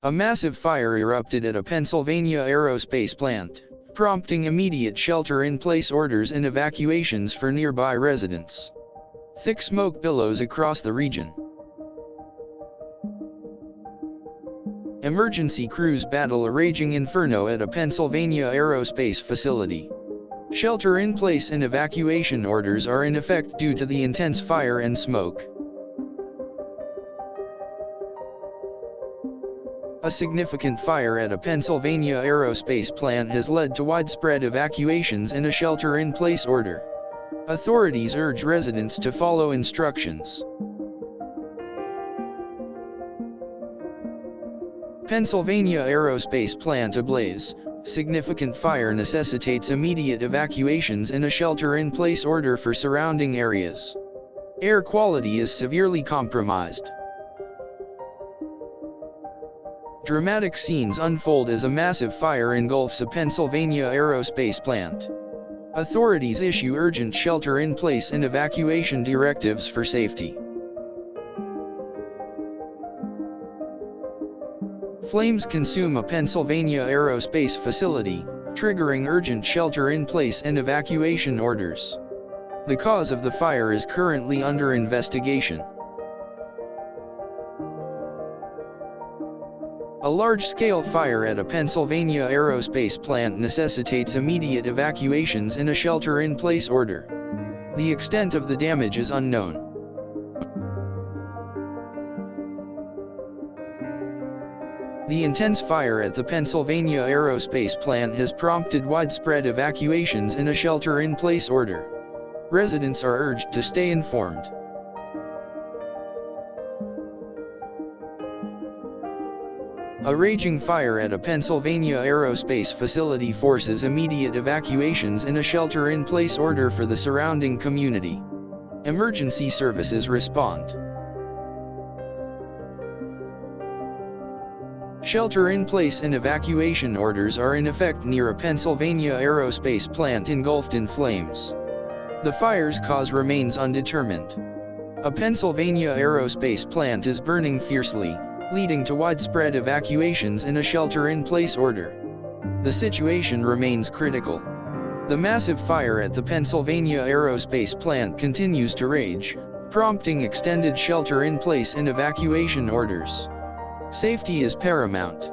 A massive fire erupted at a Pennsylvania aerospace plant, prompting immediate shelter-in-place orders and evacuations for nearby residents. Thick smoke billows across the region. Emergency crews battle a raging inferno at a Pennsylvania aerospace facility. Shelter-in-place and evacuation orders are in effect due to the intense fire and smoke. A significant fire at a Pennsylvania aerospace plant has led to widespread evacuations and a shelter-in-place order. Authorities urge residents to follow instructions. Pennsylvania aerospace plant ablaze. Significant fire necessitates immediate evacuations and a shelter-in-place order for surrounding areas. Air quality is severely compromised. Dramatic scenes unfold as a massive fire engulfs a Pennsylvania aerospace plant. Authorities issue urgent shelter-in-place and evacuation directives for safety. Flames consume a Pennsylvania aerospace facility, triggering urgent shelter-in-place and evacuation orders. The cause of the fire is currently under investigation. A large-scale fire at a Pennsylvania aerospace plant necessitates immediate evacuations and a shelter-in-place order. The extent of the damage is unknown. The intense fire at the Pennsylvania aerospace plant has prompted widespread evacuations and a shelter-in-place order. Residents are urged to stay informed. A raging fire at a Pennsylvania aerospace facility forces immediate evacuations and a shelter-in-place order for the surrounding community. Emergency services respond. Shelter-in-place and evacuation orders are in effect near a Pennsylvania aerospace plant engulfed in flames. The fire's cause remains undetermined. A Pennsylvania aerospace plant is burning fiercely, leading to widespread evacuations and a shelter-in-place order. The situation remains critical. The massive fire at the Pennsylvania aerospace plant continues to rage, prompting extended shelter-in-place and evacuation orders. Safety is paramount.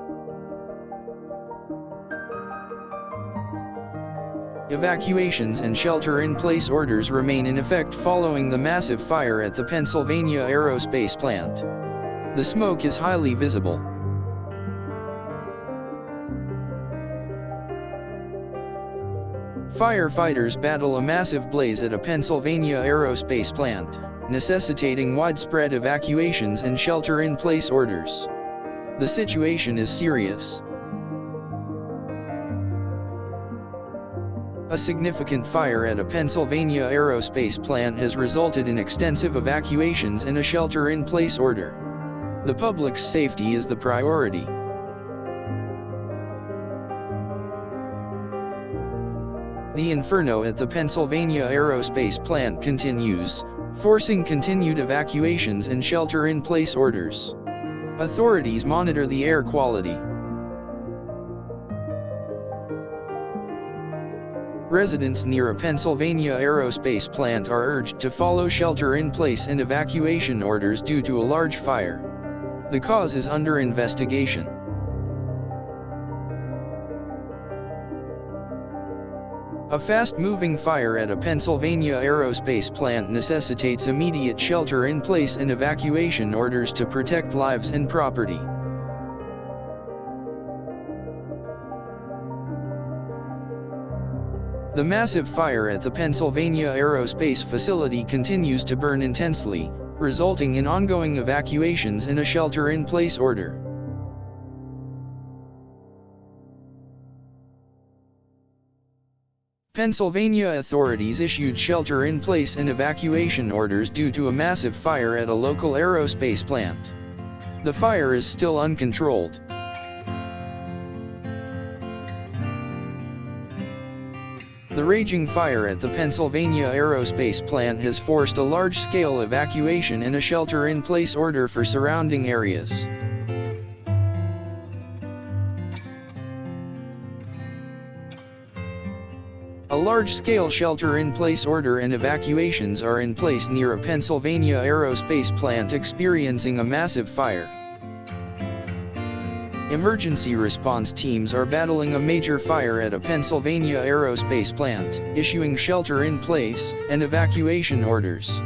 Evacuations and shelter-in-place orders remain in effect following the massive fire at the Pennsylvania aerospace plant. The smoke is highly visible. Firefighters battle a massive blaze at a Pennsylvania aerospace plant, necessitating widespread evacuations and shelter-in-place orders. The situation is serious. A significant fire at a Pennsylvania aerospace plant has resulted in extensive evacuations and a shelter-in-place order. The public's safety is the priority. The inferno at the Pennsylvania aerospace plant continues, forcing continued evacuations and shelter-in-place orders. Authorities monitor the air quality. Residents near a Pennsylvania aerospace plant are urged to follow shelter-in-place and evacuation orders due to a large fire. The cause is under investigation. A fast-moving fire at a Pennsylvania aerospace plant necessitates immediate shelter-in-place and evacuation orders to protect lives and property. The massive fire at the Pennsylvania aerospace facility continues to burn intensely, resulting in ongoing evacuations and a shelter-in-place order. Pennsylvania authorities issued shelter-in-place and evacuation orders due to a massive fire at a local aerospace plant. The fire is still uncontrolled. The raging fire at the Pennsylvania aerospace plant has forced a large-scale evacuation and a shelter-in-place order for surrounding areas. A large-scale shelter-in-place order and evacuations are in place near a Pennsylvania aerospace plant experiencing a massive fire. Emergency response teams are battling a major fire at a Pennsylvania aerospace plant, issuing shelter-in-place and evacuation orders.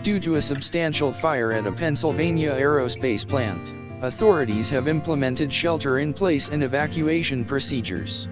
Due to a substantial fire at a Pennsylvania aerospace plant, authorities have implemented shelter-in-place and evacuation procedures.